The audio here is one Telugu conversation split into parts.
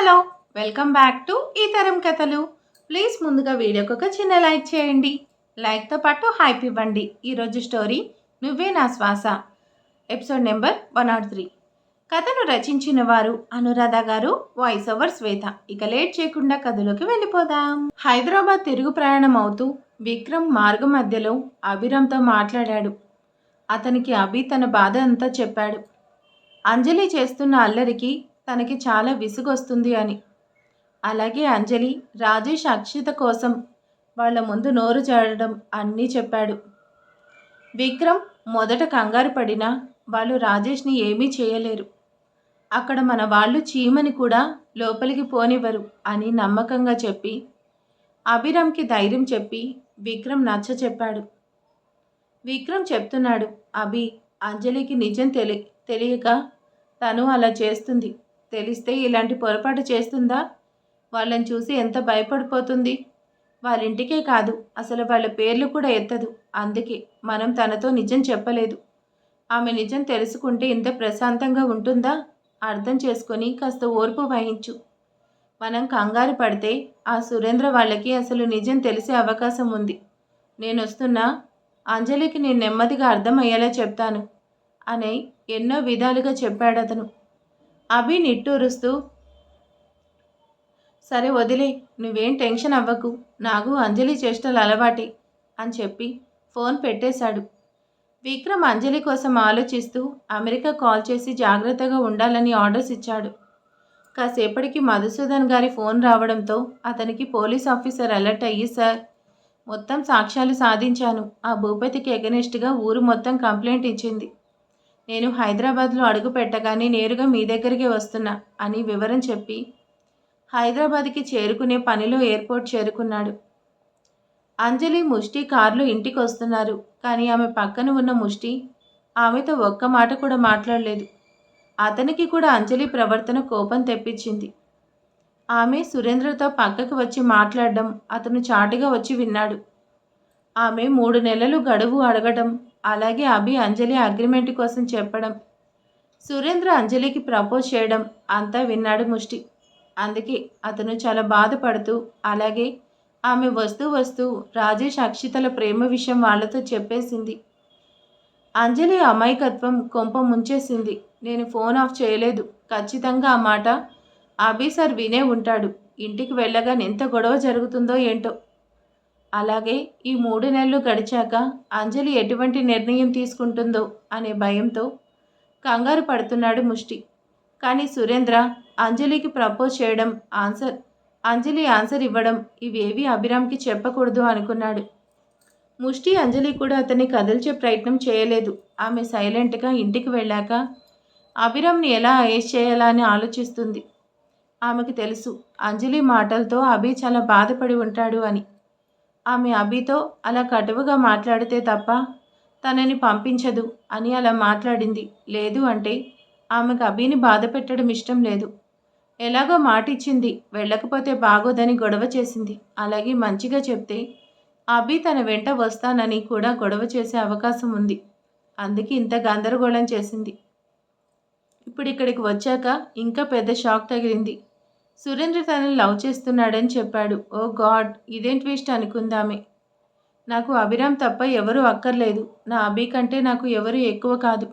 హలో, వెల్కమ్ బ్యాక్ టు ఈ తరం కథలు. ప్లీజ్ ముందుగా వీడియోకి ఒక చిన్న లైక్ చేయండి. లైక్తో పాటు హైప్ ఇవ్వండి. ఈరోజు స్టోరీ నువ్వే నా శ్వాస, ఎపిసోడ్ నెంబర్ 103. కథను రచించిన వారు అనురాధ గారు, వాయిస్ ఓవర్ శ్వేత. ఇక లేట్ చేయకుండా కథలోకి వెళ్ళిపోదాం. హైదరాబాద్ తిరుగు ప్రయాణం అవుతూ విక్రమ్ మార్గ మధ్యలో అభిరామ్తో మాట్లాడాడు. అతనికి అభి తన బాధ అంతా చెప్పాడు. అంజలి చేస్తున్న అల్లరికి తనకి చాలా విసుగొస్తుంది అని. అలాగే అంజలి, రాజేష్ అక్షిత కోసం వాళ్ళ ముందు నోరు జారడం అన్నీ చెప్పాడు. విక్రమ్ మొదట కంగారు పడినా వాళ్ళు రాజేష్ని ఏమీ చేయలేరు. అక్కడ మన వాళ్ళు చీమని కూడా లోపలికి పోనివ్వరు అని నమ్మకంగా చెప్పి అభిరామ్కి ధైర్యం చెప్పి విక్రమ్ నచ్చ చెప్పాడు. విక్రమ్ చెప్తున్నాడు, అభి, అంజలికి నిజం తెలియక తను అలా చేస్తుంది. తెలిస్తే ఇలాంటి పొరపాటు చేస్తుందా? వాళ్ళని చూసి ఎంత భయపడిపోతుంది. వాళ్ళింటికే కాదు, అసలు వాళ్ళ పేర్లు కూడా ఎత్తదు. అందుకే మనం తనతో నిజం చెప్పలేదు. ఆమె నిజం తెలుసుకుంటే ఇంత ప్రశాంతంగా ఉంటుందా? అర్థం చేసుకొని కాస్త ఓర్పు వహించు. మనం కంగారు పడితే ఆ సురేంద్ర వాళ్ళకి అసలు నిజం తెలిసే అవకాశం ఉంది. నేను వస్తున్నా, అంజలికి నేను నెమ్మదిగా అర్థమయ్యేలా చెప్తాను అని ఎన్నో విధాలుగా చెప్పాడతను. అభి నిట్టూరుస్తూ, సరే వదిలే, నువ్వేం టెన్షన్ అవ్వకు, నాకు అంజలి చేష్టలు అలవాటే అని చెప్పి ఫోన్ పెట్టేశాడు. విక్రమ్ అంజలి కోసం ఆలోచిస్తూ అమెరికా కాల్ చేసి జాగ్రత్తగా ఉండాలని ఆర్డర్స్ ఇచ్చాడు. కాసేపటికి మధుసూదన్ గారి ఫోన్ రావడంతో అతనికి పోలీస్ ఆఫీసర్ అలర్ట్ అయ్యి, సార్, మొత్తం సాక్ష్యాలు సాధించాను. ఆ భూపతికి ఎగనెస్ట్గా ఊరు మొత్తం కంప్లైంట్ ఇచ్చింది. నేను హైదరాబాద్లో అడుగు పెట్టగానే నేరుగా మీ దగ్గరికి వస్తున్నా అని వివరం చెప్పి హైదరాబాద్కి చేరుకునే పనిలో ఎయిర్పోర్ట్ చేరుకున్నాడు. అంజలి, ముష్టి కార్లో ఇంటికి వస్తున్నారు. కానీ ఆమె పక్కన ఉన్న ముష్టి ఆమెతో ఒక్క మాట కూడా మాట్లాడలేదు. అతనికి కూడా అంజలి ప్రవర్తన కోపం తెప్పించింది. ఆమె సురేంద్రతో పక్కకు వచ్చి మాట్లాడడం అతను చాటుగా వచ్చి విన్నాడు. ఆమె 3 నెలలు గడువు అడగడం, అలాగే అభి అంజలి అగ్రిమెంట్ కోసం చెప్పడం, సురేంద్ర అంజలికి ప్రపోజ్ చేయడం అంతా విన్నాడు ముష్టి. అందుకే అతను చాలా బాధపడుతూ, అలాగే ఆమె వస్తూ రాజేష్ అక్షితల ప్రేమ విషయం వాళ్లతో చెప్పేసింది. అంజలి అమాయకత్వం కొంప ముంచేసింది. నేను ఫోన్ ఆఫ్ చేయలేదు. ఖచ్చితంగా ఆ మాట అభి సార్ వినే ఉంటాడు. ఇంటికి వెళ్ళగానే ఎంత గొడవ జరుగుతుందో ఏంటో. అలాగే ఈ 3 నెలలు గడిచాక అంజలి ఎటువంటి నిర్ణయం తీసుకుంటుందో అనే భయంతో కంగారు పడుతున్నాడు ముష్టి. కానీ సురేంద్ర అంజలికి ప్రపోజ్ చేయడం, అంజలి ఆన్సర్ ఇవ్వడం ఇవేవి అభిరామ్కి చెప్పకూడదు అనుకున్నాడు. ముష్టి అంజలి కూడా అతన్ని కదిల్చే ప్రయత్నం చేయలేదు. ఆమె సైలెంట్గా ఇంటికి వెళ్ళాక అభిరామ్ని ఎలా ఐస్ చేయాలా అని ఆలోచిస్తుంది. ఆమెకు తెలుసు అంజలి మాటలతో అభి చాలా బాధపడి ఉంటాడు అని. ఆమె అభితో అలా కటువుగా మాట్లాడితే తప్ప తనని పంపించదు అని అలా మాట్లాడింది. లేదు అంటే ఆమెకు అభిని బాధ పెట్టడం ఇష్టం లేదు. ఎలాగో మాటిచ్చింది, వెళ్ళకపోతే బాగోదని గొడవ చేసింది. అలాగే మంచిగా చెప్తే అభి తన వెంట వస్తానని కూడా గొడవ చేసే అవకాశం ఉంది. అందుకే ఇంత గందరగోళం చేసింది. ఇప్పుడు ఇక్కడికి వచ్చాక ఇంకా పెద్ద షాక్ తగిలింది. సురేంద్ర తనని లవ్ చేస్తున్నాడని చెప్పాడు. ఓ గాడ్, ఇదేం ట్విస్ట్ అనుకుందామే. నాకు అభిరామ్ తప్ప ఎవరూ అక్కర్లేదు. నా అభి కంటే నాకు ఎవరు ఎక్కువ కాదు.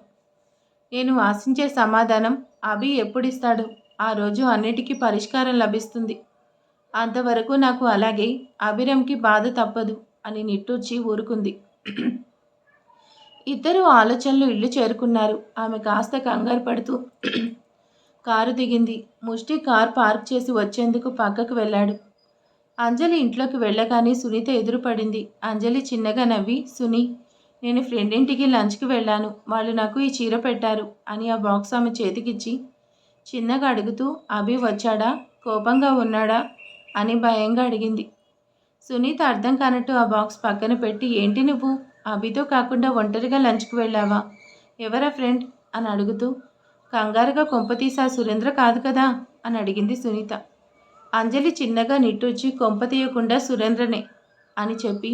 నేను ఆశించే సమాధానం అభి ఎప్పుడిస్తాడు? ఆ రోజు అన్నిటికీ పరిష్కారం లభిస్తుంది. అంతవరకు నాకు అలాగే అభిరామ్కి బాధ తప్పదు అని నిట్టూర్చి ఊరుకుంది. ఇద్దరు ఆలోచనలు ఇల్లు చేరుకున్నారు. ఆమె కాస్త కంగారు పడుతూ కారు దిగింది. ముష్టి కార్ పార్క్ చేసి వచ్చేందుకు పక్కకు వెళ్ళాడు. అంజలి ఇంట్లోకి వెళ్ళగానే సునీత ఎదురుపడింది. అంజలి చిన్నగా నవ్వి, సునీ, నేను ఫ్రెండ్ ఇంటికి లంచ్కి వెళ్ళాను. వాళ్ళు నాకు ఈ చీర పెట్టారు అని ఆ బాక్స్ ఆమె చేతికిచ్చి చిన్నగా అడుగుతూ, అభి వచ్చాడా? కోపంగా ఉన్నాడా అని భయంగా అడిగింది. సునీత అర్థం కానట్టు ఆ బాక్స్ పక్కన పెట్టి, ఏంటి నువ్వు అభితో కాకుండా ఒంటరిగా లంచ్కి వెళ్ళావా? ఎవరా ఫ్రెండ్ అని అడుగుతూ, కంగారుగా కొంపతీసా సురేంద్ర కాదు కదా అని అడిగింది సునీత. అంజలి చిన్నగా నిట్టూర్చి, కొంప తీయకుండా సురేంద్రనే అని చెప్పి,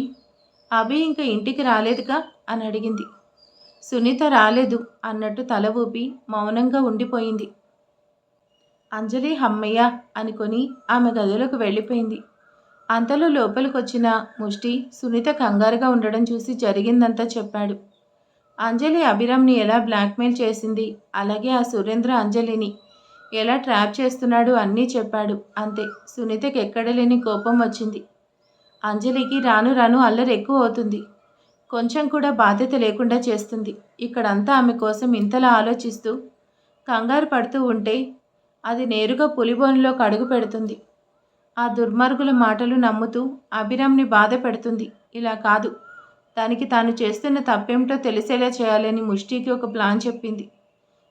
అభి ఇంకా ఇంటికి రాలేదుగా అని అడిగింది. సునీత రాలేదు అన్నట్టు తల ఊపి మౌనంగా ఉండిపోయింది. అంజలి హమ్మయ్య అనుకొని ఆమె గదిలోకి వెళ్ళిపోయింది. అంతలో లోపలికొచ్చిన ముష్టి సునీత కంగారుగా ఉండడం చూసి జరిగిందంతా చెప్పాడు. అంజలి అభిరామ్ని ఎలా బ్లాక్మెయిల్ చేసింది, అలాగే ఆ సురేంద్ర అంజలిని ఎలా ట్రాప్ చేస్తున్నాడు అన్నీ చెప్పాడు. అంతే, సునీతకి ఎక్కడలేని కోపం వచ్చింది. అంజలికి రాను రాను అల్లరి ఎక్కువ అవుతుంది. కొంచెం కూడా బాధ్యత లేకుండా చేస్తుంది. ఇక్కడంతా ఆమె కోసం ఇంతలా ఆలోచిస్తూ కంగారు పడుతూ ఉంటే అది నేరుగా పులిబోనులో కడుగు పెడుతుంది. ఆ దుర్మార్గుల మాటలు నమ్ముతూ అభిరామ్ని బాధ పెడుతుంది. ఇలా కాదు, దానికి తాను చేస్తున్న తప్పేమిటో తెలిసేలా చేయాలని ముష్టికి ఒక ప్లాన్ చెప్పింది.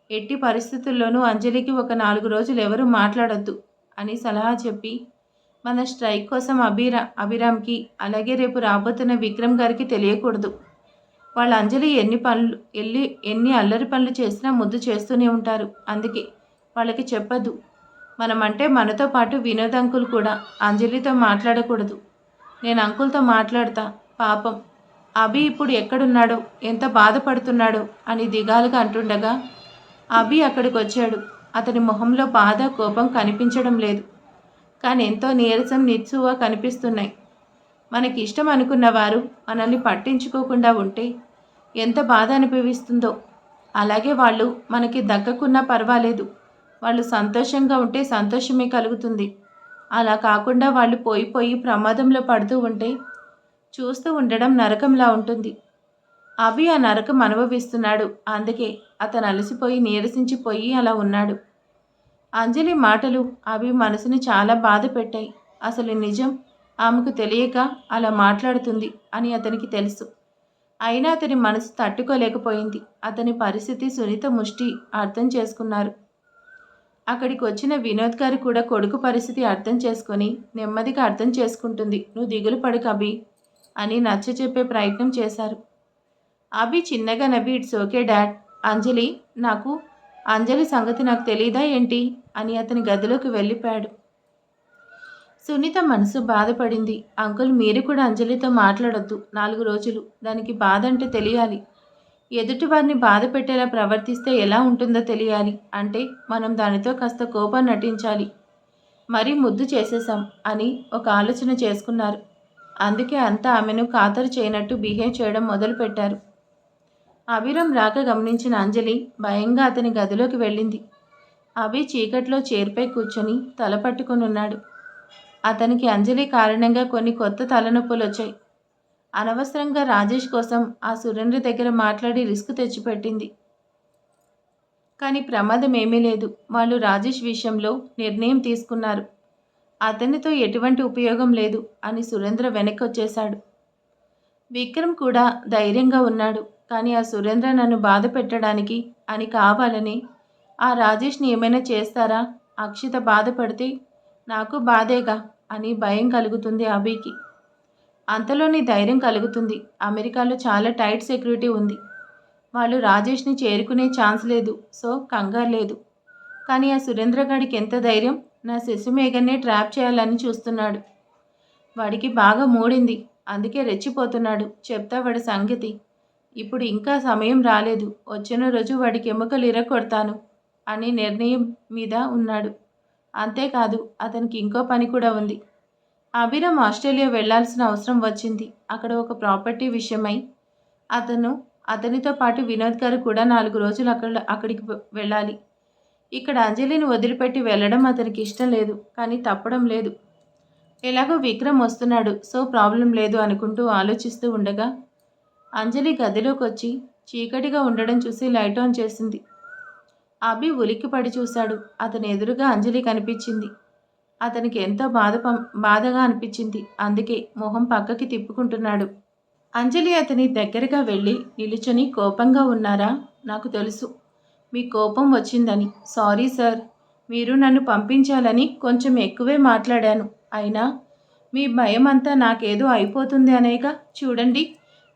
ఎట్టి పరిస్థితుల్లోనూ అంజలికి ఒక 4 రోజులు ఎవరూ మాట్లాడొద్దు అని సలహా చెప్పి మన స్ట్రైక్ కోసం అభిరామ్కి అలాగే రేపు రాబోతున్న విక్రమ్ గారికి తెలియకూడదు. వాళ్ళ అంజలి ఎన్ని అల్లరి పనులు చేసినా ముద్దు చేస్తూనే ఉంటారు. అందుకే వాళ్ళకి చెప్పద్దు. మనమంటే మనతో పాటు వినోద్ అంకుల్ కూడా అంజలితో మాట్లాడకూడదు. నేను అంకుల్తో మాట్లాడతా. పాపం అభి ఇప్పుడు ఎక్కడున్నాడో, ఎంత బాధపడుతున్నాడో అని దిగాలుగా అంటుండగా అభి అక్కడికి వచ్చాడు. అతని మొహంలో బాధ, కోపం కనిపించడం లేదు. కానీ ఎంతో నీరసం, నిస్సువ కనిపిస్తున్నాయి. మనకి ఇష్టం అనుకున్న వారు మనల్ని పట్టించుకోకుండా ఉంటే ఎంత బాధ అనిపిస్తుందో, అలాగే వాళ్ళు మనకి దక్కకున్నా పర్వాలేదు, వాళ్ళు సంతోషంగా ఉంటే సంతోషమే కలుగుతుంది. అలా కాకుండా వాళ్ళు పోయి ప్రమాదంలో పడుతూ ఉంటే చూస్తూ ఉండడం నరకంలా ఉంటుంది. అభి ఆ నరకం అనుభవిస్తున్నాడు. అందుకే అతను అలసిపోయి నీరసించిపోయి అలా ఉన్నాడు. అంజలి మాటలు అభి మనసుని చాలా బాధ పెట్టాయి. అసలు నిజం ఆమెకు తెలియక అలా మాట్లాడుతుంది అని అతనికి తెలుసు. అయినా అతని మనసు తట్టుకోలేకపోయింది. అతని పరిస్థితి సునీత ముష్టి అర్థం చేసుకున్నారు. అక్కడికి వచ్చిన వినోద్ గారు కూడా కొడుకు పరిస్థితి అర్థం చేసుకొని నెమ్మదిగా అర్థం చేసుకుంటుంది. నువ్వు దిగులు పడకు అభి అని నచ్చచెప్పే ప్రయత్నం చేశారు. అభి చిన్నగా నవ్వి ఇట్స్ ఓకే డాడ్. అంజలి సంగతి నాకు తెలీదా ఏంటి అని అతని గదిలోకి వెళ్ళిపోయాడు. సునీత మనసు బాధపడింది. అంకుల్, మీరు కూడా అంజలితో మాట్లాడొద్దు 4 రోజులు. దానికి బాధ అంటే తెలియాలి. ఎదుటి వారిని బాధ పెట్టేలా ప్రవర్తిస్తే ఎలా ఉంటుందో తెలియాలి. అంటే మనం దానితో కాస్త కోపం నటించాలి. మరీ ముద్దు చేసేశాం అని ఒక ఆలోచన చేసుకున్నారు. అందుకే అంతా ఆమెను ఖాతరు చేయనట్టు బిహేవ్ చేయడం మొదలుపెట్టారు. అభిరామ్ రాక గమనించిన అంజలి భయంగా అతని గదిలోకి వెళ్ళింది. అభి చీకట్లో చైర్పై కూర్చొని తల పట్టుకొని ఉన్నాడు. అతనికి అంజలి కారణంగా కొన్ని కొత్త తలనొప్పులు వచ్చాయి. అనవసరంగా రాజేష్ కోసం ఆ సురేంద్ర దగ్గర మాట్లాడి రిస్క్ తెచ్చిపెట్టింది. కానీ ప్రమాదం ఏమీ లేదు. వాళ్ళు రాజేష్ విషయంలో నిర్ణయం తీసుకున్నారు. అతనితో ఎటువంటి ఉపయోగం లేదు అని సురేంద్ర వెనక్కి వచ్చేశాడు. విక్రమ్ కూడా ధైర్యంగా ఉన్నాడు. కానీ ఆ సురేంద్ర నన్ను బాధ పెట్టడానికి అని కావాలని ఆ రాజేష్ని ఏమైనా చేస్తారా? అక్షిత బాధపడితే నాకు బాధేగా అని భయం కలుగుతుంది అభికి. అంతలోని ధైర్యం కలుగుతుంది. అమెరికాలో చాలా టైట్ సెక్యూరిటీ ఉంది. వాళ్ళు రాజేష్ని చేరుకునే ఛాన్స్ లేదు. సో కంగారు లేదు. కానీ ఆ సురేంద్రగాడికి ఎంత ధైర్యం? నా శశిమేఘన్నే ట్రాప్ చేయాలని చూస్తున్నాడు. వాడికి బాగా మూడింది. అందుకే రెచ్చిపోతున్నాడు. చెప్తా వాడి సంగతి. ఇప్పుడు ఇంకా సమయం రాలేదు. వచ్చిన రోజు వాడికి ఎముకలు ఇరగొడతాను అని నిర్ణయం మీద ఉన్నాడు. అంతేకాదు, అతనికి ఇంకో పని కూడా ఉంది. అభిరామ్ ఆస్ట్రేలియా వెళ్లాల్సిన అవసరం వచ్చింది. అక్కడ ఒక ప్రాపర్టీ విషయమై అతనితో పాటు వినోద్ గారు కూడా 4 రోజులు అక్కడికి వెళ్ళాలి. ఇక్కడ అంజలిని వదిలిపెట్టి వెళ్ళడం అతనికి ఇష్టం లేదు. కానీ తప్పడం లేదు. ఎలాగో విక్రమ్ వస్తున్నాడు, సో ప్రాబ్లం లేదు అనుకుంటూ ఆలోచిస్తూ ఉండగా అంజలి గదిలోకి వచ్చి చీకటిగా ఉండడం చూసి లైట్ ఆన్ చేసింది. అభి ఉలిక్కిపడి చూశాడు. అతని ఎదురుగా అంజలి కనిపించింది. అతనికి ఎంతో బాధగా అనిపించింది. అందుకే మొహం పక్కకి తిప్పుకుంటున్నాడు. అంజలి అతని దగ్గరగా వెళ్ళి నిలుచొని కోపంగా ఉన్నారా? నాకు తెలుసు మీ కోపం వచ్చిందని. సారీ సార్, మీరు నన్ను పంపించాలని కొంచెం ఎక్కువే మాట్లాడాను. అయినా మీ భయం అంతా నాకేదో అయిపోతుంది అనేగా. చూడండి,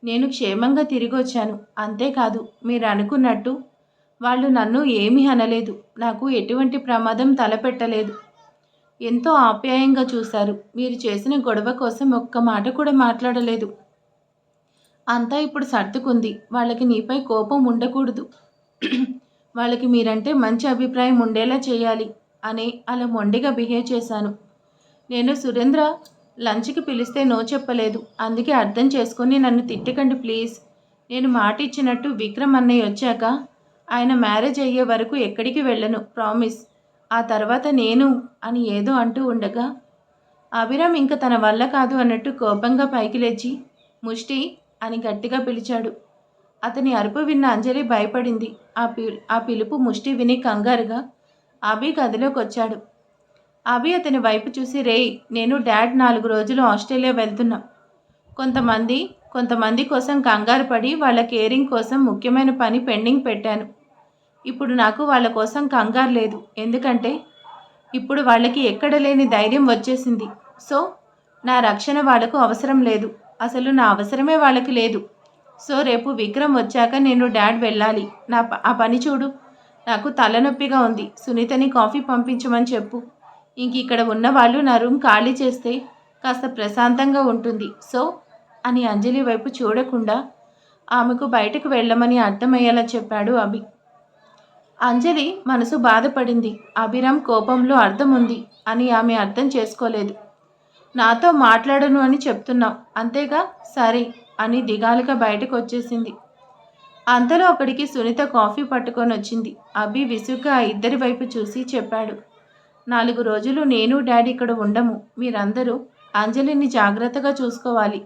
నేను క్షేమంగా తిరిగి వచ్చాను. అంతేకాదు, మీరు అనుకున్నట్టు వాళ్ళు నన్ను ఏమీ అనలేదు. నాకు ఎటువంటి ప్రమాదం తలపెట్టలేదు. ఎంతో ఆప్యాయంగా చూశారు. మీరు చేసిన గొడవ కోసం ఒక్క మాట కూడా మాట్లాడలేదు. అంతా ఇప్పుడు సర్దుకుంది. వాళ్ళకి నీపై కోపం ఉండకూడదు. వాళ్ళకి మీరంటే మంచి అభిప్రాయం ఉండేలా చేయాలి. అని అలా మొండిగా బిహేవ్ చేశాను. నేను సురేంద్ర లంచ్కి పిలిస్తే నో చెప్పలేదు. అందుకే అర్థం చేసుకొని నన్ను తిట్టకండి ప్లీజ్. నేను మాట ఇచ్చినట్టు విక్రమ్ అన్నయ్య వచ్చాక ఆయన మ్యారేజ్ అయ్యే వరకు ఎక్కడికి వెళ్ళను ప్రామిస్. ఆ తర్వాత నేను అని ఏదో అంటూ ఉండగా అభిరామ్ ఇంక తన వల్ల కాదు అన్నట్టు కోపంగా పైకి లేచి ముష్టి అని గట్టిగా పిలిచాడు. అతని అరుపు విన్న అంజలి భయపడింది. ఆ పిలుపు ముష్టి విని కంగారుగా అభి గదిలోకి వచ్చాడు. అభి అతని వైపు చూసి రేయ్, నేను డాడ్ 4 రోజులు ఆస్ట్రేలియా వెళ్తున్నా. కొంతమంది కోసం కంగారు పడి వాళ్ళ కేరింగ్ కోసం ముఖ్యమైన పని పెండింగ్ పెట్టాను. ఇప్పుడు నాకు వాళ్ళ కోసం కంగారు లేదు. ఎందుకంటే ఇప్పుడు వాళ్ళకి ఎక్కడ లేని ధైర్యం వచ్చేసింది. సో నా రక్షణ వాళ్ళకు అవసరం లేదు. అసలు నా అవసరమే వాళ్ళకి లేదు. సో రేపు విక్రమ్ వచ్చాక నేను డాడ్ వెళ్ళాలి. ఆ పని చూడు. నాకు తలనొప్పిగా ఉంది. సునీతని కాఫీ పంపించమని చెప్పు. ఇంక ఇక్కడ ఉన్న వాళ్ళు నా రూమ్ ఖాళీ చేస్తే కాస్త ప్రశాంతంగా ఉంటుంది. సో అని అంజలి వైపు చూడకుండా ఆమెకు బయటకు వెళ్ళమని అర్థమయ్యేలా చెప్పాడు అభి. అంజలి మనసు బాధపడింది. అభిరామ్ కోపంలో అర్థం ఉంది అని ఆమె అర్థం చేసుకోలేదు. నాతో మాట్లాడను అని చెప్తున్నావు అంతేగా, సరే అని దిగాలుగా బయటకు వచ్చేసింది. అంతలో అక్కడికి సునీత కాఫీ పట్టుకొని వచ్చింది. అభి విసుగ్గా ఇద్దరి వైపు చూసి చెప్పాడు, 4 రోజులు నేను డాడీ ఇక్కడ ఉండము. మీరందరూ అంజలిని జాగ్రత్తగా చూసుకోవాలి.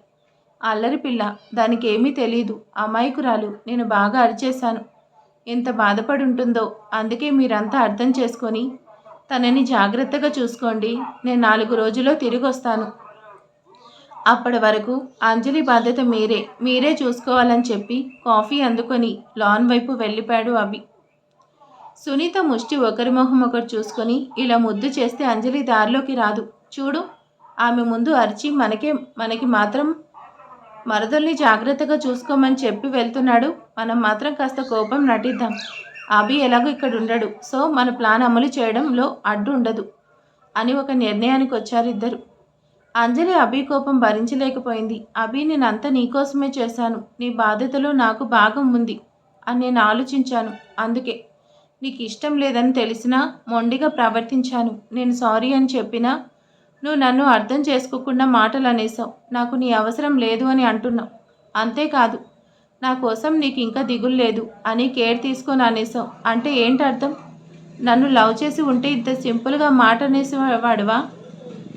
అల్లరి పిల్ల, దానికి ఏమీ తెలీదు, అమాయకురాలు. నేను బాగా అరిచేశాను. ఎంత బాధపడి ఉంటుందో. అందుకే మీరంతా అర్థం చేసుకొని తనని జాగ్రత్తగా చూసుకోండి. నేను 4 రోజుల్లో తిరిగి వస్తాను. అప్పటి వరకు అంజలి బాధ్యత మీరే చూసుకోవాలని చెప్పి కాఫీ అందుకొని లాన్ వైపు వెళ్ళిపోయాడు అభి. సునీత ముష్టి ఒకరి మొహం ఒకరు చూసుకొని ఇలా ముద్దు చేస్తే అంజలి దారిలోకి రాదు. చూడు, ఆమె ముందు అరిచి మనకి మాత్రం మరదల్ని జాగ్రత్తగా చూసుకోమని చెప్పి వెళ్తున్నాడు. మనం మాత్రం కాస్త కోపం నటిద్దాం. అభి ఎలాగో ఇక్కడ ఉండడు. సో మన ప్లాన్ అమలు చేయడంలో అడ్డు ఉండదు అని ఒక నిర్ణయానికి వచ్చారు ఇద్దరు. అంజలి అభి కోపం భరించలేకపోయింది. అభి, నేనంతా నీకోసమే చేశాను. నీ బాధ్యతలో నాకు భాగం ఉంది అని నేను ఆలోచించాను. అందుకే నీకు ఇష్టం లేదని తెలిసినా మొండిగా ప్రవర్తించాను. నేను సారీ అని చెప్పినా నువ్వు నన్ను అర్థం చేసుకోకుండా మాటలు అనేసావు. నాకు నీ అవసరం లేదు అని అంటున్నావు. అంతేకాదు, నా కోసం నీకు ఇంకా దిగులు లేదు అని కేర్ తీసుకొని అనేసావు. అంటే ఏంటి అర్థం? నన్ను లవ్ చేసి ఉంటే ఇంత సింపుల్గా మాట అనేసేవాడువా?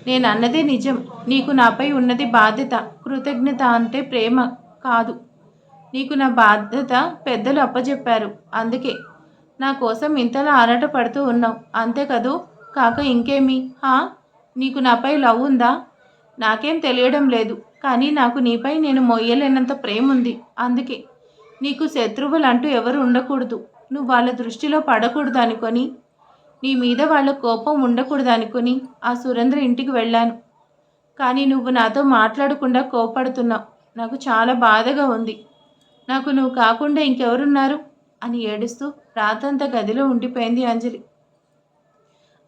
నేను అన్నదే నిజం. నీకు నాపై ఉన్నది బాధ్యత, కృతజ్ఞత. అంటే ప్రేమ కాదు. నీకు నా బాధ్యత పెద్దలు అప్పచెప్పారు. అందుకే నా కోసం ఇంతలా ఆరాట పడుతూ ఉన్నావు. అంతే కదూ? కాక ఇంకేమి? నీకు నాపై లవ్ ఉందా? నాకేం తెలియడం లేదు. కానీ నాకు నీపై నేను మొయ్యలేనంత ప్రేమ ఉంది. అందుకే నీకు శత్రువులు అంటూ ఎవరు ఉండకూడదు. నువ్వు వాళ్ళ దృష్టిలో పడకూడదు అనుకొని, నీ మీద వాళ్ళ కోపం ఉండకూడదు అనుకొని ఆ సురేంద్ర ఇంటికి వెళ్ళాను. కానీ నువ్వు నాతో మాట్లాడకుండా కోపడుతున్నావు. నాకు చాలా బాధగా ఉంది. నాకు నువ్వు కాకుండా ఇంకెవరున్నారు అని ఏడుస్తూ రాత్రంతా గదిలో ఉండిపోయింది అంజలి.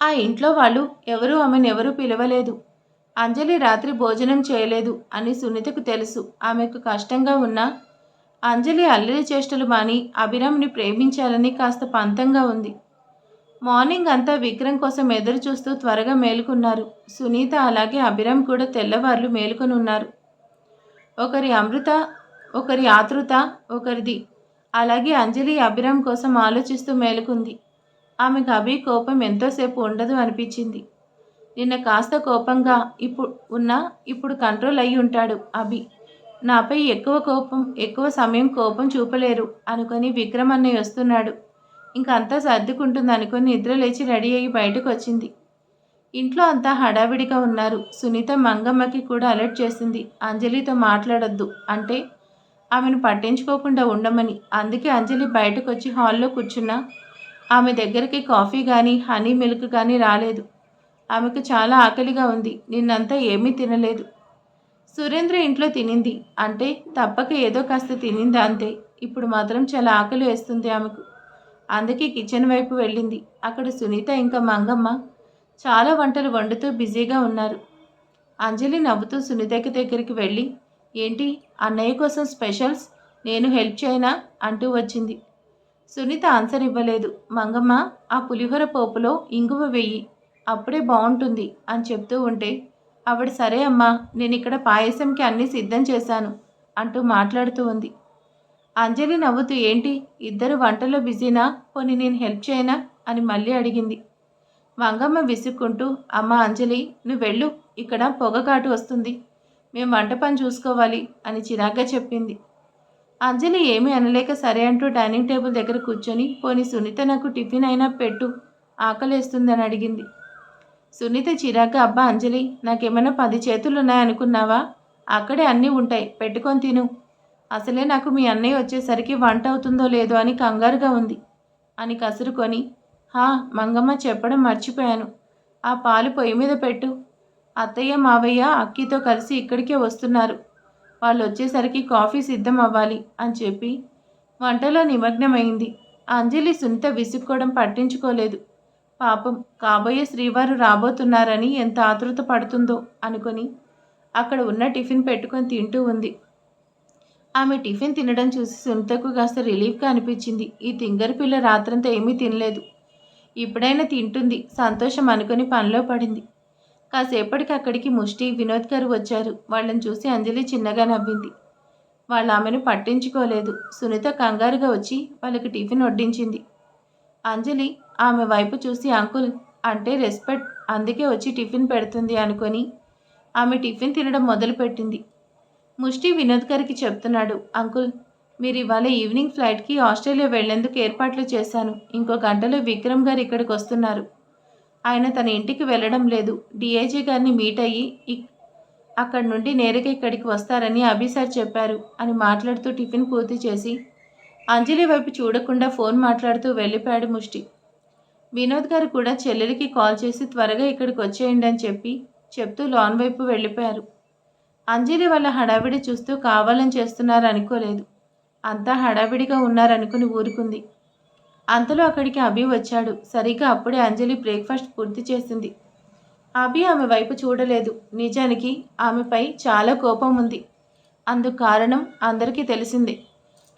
ఆ ఇంట్లో వాళ్ళు ఆమెను ఎవరూ పిలవలేదు. అంజలి రాత్రి భోజనం చేయలేదు అని సునీతకు తెలుసు. ఆమెకు కష్టంగా ఉన్నా అంజలి అల్లరి చేష్టలు మాని అభిరామ్ని ప్రేమించాలని కాస్త పంతంగా ఉంది. మార్నింగ్ అంతా విక్రమ్ కోసం ఎదురు చూస్తూ త్వరగా మేలుకున్నారు. సునీత అలాగే అభిరామ్ కూడా తెల్లవార్లు మేలుకొని ఉన్నారు. ఒకరి ఆతృత ఒకరిది. అలాగే అంజలి అభిరామ్ కోసం ఆలోచిస్తూ మేలుకుంది. ఆమెకు అభి కోపం ఎంతోసేపు ఉండదు అనిపించింది. నిన్న కాస్త కోపంగా ఇప్పుడు కంట్రోల్ అయి ఉంటాడు అభి. నాపై ఎక్కువ సమయం కోపం చూపలేరు అనుకొని విక్రమ్ అన్నయ్య వస్తున్నాడు. ఇంకంతా సర్దుకుంటుంది అనుకొని నిద్ర లేచి రెడీ అయ్యి బయటకు వచ్చింది. ఇంట్లో అంతా హడావిడిగా ఉన్నారు. సునీత మంగమ్మకి కూడా అలర్ట్ చేసింది, అంజలితో మాట్లాడొద్దు అంటే ఆమెను పట్టించుకోకుండా ఉండమని. అందుకే అంజలి బయటకు వచ్చి హాల్లో కూర్చున్నా ఆమె దగ్గరికి కాఫీ కానీ హనీ మిల్క్ కానీ రాలేదు. ఆమెకు చాలా ఆకలిగా ఉంది. నిన్నంతా ఏమీ తినలేదు. సురేంద్ర ఇంట్లో తినింది అంటే తప్పక ఏదో కాస్త తినింది అంతే. ఇప్పుడు మాత్రం చాలా ఆకలి వేస్తుంది ఆమెకు. అందుకే కిచెన్ వైపు వెళ్ళింది. అక్కడ సునీత ఇంకా మంగమ్మ చాలా వంటలు వండుతూ బిజీగా ఉన్నారు. అంజలి నవ్వుతూ సునీతకి దగ్గరికి వెళ్ళి, ఏంటి అన్నయ్య కోసం స్పెషల్స్, నేను హెల్ప్ చేయనా అంటూ వచ్చింది. సునీత ఆన్సర్ ఇవ్వలేదు. మంగమ్మ, ఆ పులిహోర పోపులో ఇంగువ వెయ్యి, అప్పుడే బాగుంటుంది అని చెప్తూ ఉంటే ఆవిడ సరే అమ్మా, నేనిక్కడ పాయసంకి అన్నీ సిద్ధం చేశాను అంటూ మాట్లాడుతూ ఉంది. అంజలి నవ్వుతూ ఏంటి ఇద్దరు వంటలో బిజీనా, పోనీ నేను హెల్ప్ చేయనా అని మళ్ళీ అడిగింది. మంగమ్మ విసుక్కుంటూ అమ్మ అంజలి, నువ్వు వెళ్ళు, ఇక్కడ పొగగాటు వస్తుంది, మేము వంట పని చూసుకోవాలి అని చిరాగ్గా చెప్పింది. అంజలి ఏమీ అనలేక సరే అంటూ డైనింగ్ టేబుల్ దగ్గర కూర్చొని పోనీ సునీత నాకు టిఫిన్ అయినా పెట్టు, ఆకలేస్తుందని అడిగింది. సునీత చిరాగ్గా అబ్బా అంజలి, నాకేమైనా 10 చేతులున్నాయనుకున్నావా, అక్కడే అన్నీ ఉంటాయి, పెట్టుకొని తిను, అసలే నాకు మీ అన్నయ్య వచ్చేసరికి వంట అవుతుందో లేదో అని కంగారుగా ఉంది అని కసురుకొని, హా మంగమ్మ చెప్పడం మర్చిపోయాను, ఆ పాలు పొయ్యి మీద పెట్టు, అత్తయ్య మావయ్య అక్కితో కలిసి ఇక్కడికే వస్తున్నారు, వాళ్ళు వచ్చేసరికి కాఫీ సిద్ధం అవ్వాలి అని చెప్పి వంటలో నిమగ్నమైంది. అంజలి సునీత విసుక్కోవడం పట్టించుకోలేదు. పాపం కాబోయే శ్రీవారు రాబోతున్నారని ఎంత ఆతృత పడుతుందో అనుకొని అక్కడ ఉన్న టిఫిన్ పెట్టుకొని తింటూ ఉంది. ఆమె టిఫిన్ తినడం చూసి సునీతకు కాస్త రిలీఫ్గా అనిపించింది. ఈ తింగరి పిల్ల రాత్రంతా ఏమీ తినలేదు, ఇప్పుడైనా తింటుంది సంతోషం అనుకుని పనిలో పడింది. కాసేపటికి అక్కడికి ముష్టి, వినోద్ గారు వచ్చారు. వాళ్ళని చూసి అంజలి చిన్నగా నవ్వింది. వాళ్ళు ఆమెను పట్టించుకోలేదు. సునీత కంగారుగా వచ్చి వాళ్ళకి టిఫిన్ వడ్డించింది. అంజలి ఆమె వైపు చూసి అంకుల్ అంటే రెస్పెక్ట్, అందుకే వచ్చి టిఫిన్ పెడుతుంది అనుకొని ఆమె టిఫిన్ తినడం మొదలుపెట్టింది. ముష్టి వినోద్ గారికి చెప్తున్నాడు, అంకుల్ మీరు ఇవాళ ఈవినింగ్ ఫ్లైట్కి ఆస్ట్రేలియా వెళ్లేందుకు ఏర్పాట్లు చేశాను, ఇంకో గంటలో విక్రమ్ గారు ఇక్కడికి వస్తున్నారు, ఆయన తన ఇంటికి వెళ్ళడం లేదు, డిఐజీ గారిని మీట్ అయ్యి అక్కడి నుండి నేరుగా ఇక్కడికి వస్తారని అభి సార్ చెప్పారు అని మాట్లాడుతూ టిఫిన్ పూర్తి చేసి అంజలి వైపు చూడకుండా ఫోన్ మాట్లాడుతూ వెళ్ళిపోయాడు ముష్టి. వినోద్ గారు కూడా చెల్లెలికి కాల్ చేసి త్వరగా ఇక్కడికి వచ్చేయండి అని చెప్తూ లాన్ వైపు వెళ్ళిపోయారు. అంజలి వాళ్ళ హడావిడి చూస్తూ కావాలని చేస్తున్నారు అనుకోలేదు. అంతా హడావిడిగా ఉన్నారనుకుని ఊరుకుంది. అంతలో అక్కడికి అభి వచ్చాడు. సరిగ్గా అప్పుడే అంజలి బ్రేక్ఫాస్ట్ పూర్తి చేసింది. అభి ఆమె వైపు చూడలేదు. నిజానికి ఆమెపై చాలా కోపం ఉంది. అందుకు కారణం అందరికీ తెలిసిందే.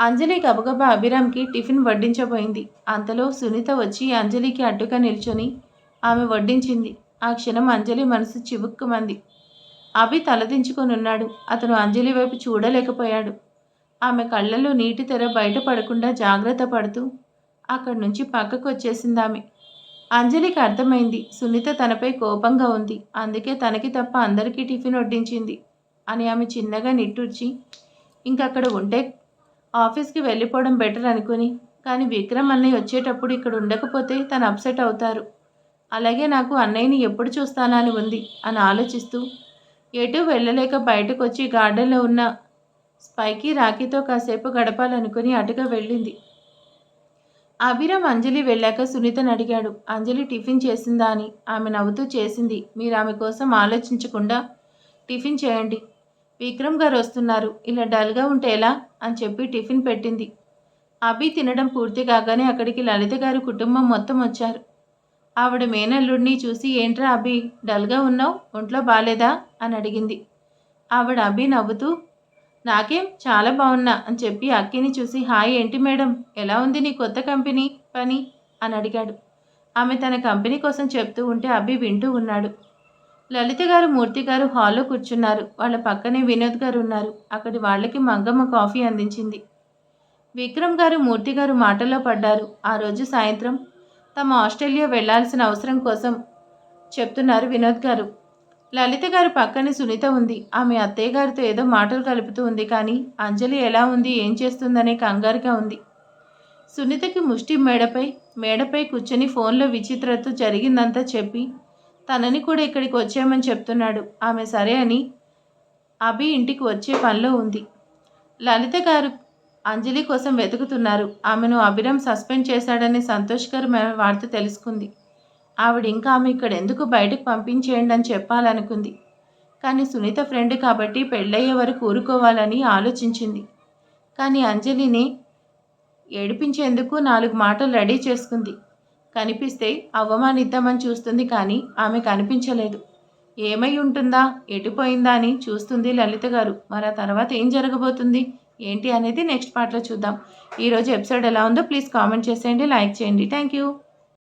అంజలి గబగబా అభిరామ్కి టిఫిన్ వడ్డించబోయింది. అంతలో సునీత వచ్చి అంజలికి అడ్డుగా నిల్చొని ఆమె వడ్డించింది. ఆ క్షణం అంజలి మనసు చివుక్కుమంది. అభి తలదించుకొనున్నాడు. అతను అంజలి వైపు చూడలేకపోయాడు. ఆమె కళ్ళల్లో నీటి తెర బయటపడకుండా జాగ్రత్త పడుతూ అక్కడి నుంచి పక్కకు వచ్చేసిందామె. అంజలికి అర్థమైంది సునీత తనపై కోపంగా ఉంది, అందుకే తనకి తప్ప అందరికీ టిఫిన్ వడ్డించింది అని. ఆమె చిన్నగా నిట్టూర్చి ఇంకక్కడ ఉంటే ఆఫీస్కి వెళ్ళిపోవడం బెటర్ అనుకుని, కానీ విక్రమ్ అన్నయ్య వచ్చేటప్పుడు ఇక్కడ ఉండకపోతే తను అప్సెట్ అవుతారు, అలాగే నాకు అన్నయ్యని ఎప్పుడు చూస్తానా అని ఉంది అని ఆలోచిస్తూ ఎటూ వెళ్ళలేక బయటకు వచ్చి గార్డెన్లో ఉన్న స్పైకీ రాఖీతో కాసేపు గడపాలనుకుని అటుగా వెళ్ళింది. అభిరామ్ అంజలి వెళ్ళాక సునీతను అడిగాడు, అంజలి టిఫిన్ చేసిందా అని. ఆమె నవ్వుతూ చేసింది, మీరు ఆమె కోసం ఆలోచించకుండా టిఫిన్ చేయండి, విక్రమ్ గారు వస్తున్నారు, ఇలా డల్గా ఉంటే ఎలా అని చెప్పి టిఫిన్ పెట్టింది. అభి తినడం పూర్తి కాగానే అక్కడికి లలిత గారు కుటుంబం మొత్తం వచ్చారు. ఆవిడ మేనల్లుడిని చూసి ఏంట్రా అభి డల్గా ఉన్నావు, ఒంట్లో బాలేదా అని అడిగింది. ఆవిడ అభి నవ్వుతూ నాకేం చాలా బాగున్నా అని చెప్పి అక్కిని చూసి హాయ్ ఏంటి మేడం, ఎలా ఉంది నీ కొత్త కంపెనీ పని అని అడిగాడు. ఆమె తన కంపెనీ కోసం చెప్తూ ఉంటే అభి వింటూ ఉన్నాడు. లలిత గారు, మూర్తి గారు హాల్లో కూర్చున్నారు. వాళ్ళ పక్కనే వినోద్ గారు ఉన్నారు. అక్కడి వాళ్ళకి మంగమ్మ కాఫీ అందించింది. విక్రమ్ గారు, మూర్తి గారు మాటల్లో పడ్డారు. ఆ రోజు సాయంత్రం తమ ఆస్ట్రేలియా వెళ్లాల్సిన అవసరం కోసం చెప్తున్నారు వినోద్ గారు. లలిత గారు పక్కనే సునీత ఉంది. ఆమె అత్తయ్య గారితో ఏదో మాటలు కలుపుతూ ఉంది, కానీ అంజలి ఎలా ఉంది, ఏం చేస్తుందనే కంగారుగా ఉంది. సునీతకి ముష్టి మేడపై కూర్చొని ఫోన్లో విచిత్రతో జరిగిందంతా చెప్పి తనని కూడా ఇక్కడికి వచ్చామని చెప్తున్నాడు. ఆమె సరే అని అభి ఇంటికి వచ్చే పనిలో ఉంది. లలిత గారు అంజలి కోసం వెతుకుతున్నారు. ఆమెను అభిరామ్ సస్పెండ్ చేశాడనే సంతోషకరమైన వార్త తెలుసుకుంది. ఆవిడ ఇంకా ఆమె ఇక్కడ ఎందుకు బయటకు పంపించేయండి అని చెప్పాలనుకుంది, కానీ సునీత ఫ్రెండ్ కాబట్టి పెళ్ళయ్యే వరకు ఊరుకోవాలని ఆలోచించింది. కానీ అంజలిని ఏడిపించేందుకు 4 మాటలు రెడీ చేసుకుంది. కనిపిస్తే అవమానిద్దామని చూస్తుంది, కానీ ఆమె కనిపించలేదు. ఏమై ఉంటుందా, ఎటుపోయిందా అని చూస్తుంది లలిత గారు. మరి ఆ తర్వాత ఏం జరగబోతుంది ఏంటి అనేది నెక్స్ట్ పార్ట్‌లో చూద్దాం. ఈరోజు ఎపిసోడ్ ఎలా ఉందో ప్లీజ్ కామెంట్ చేసేయండి, లైక్ చేయండి. Thank you.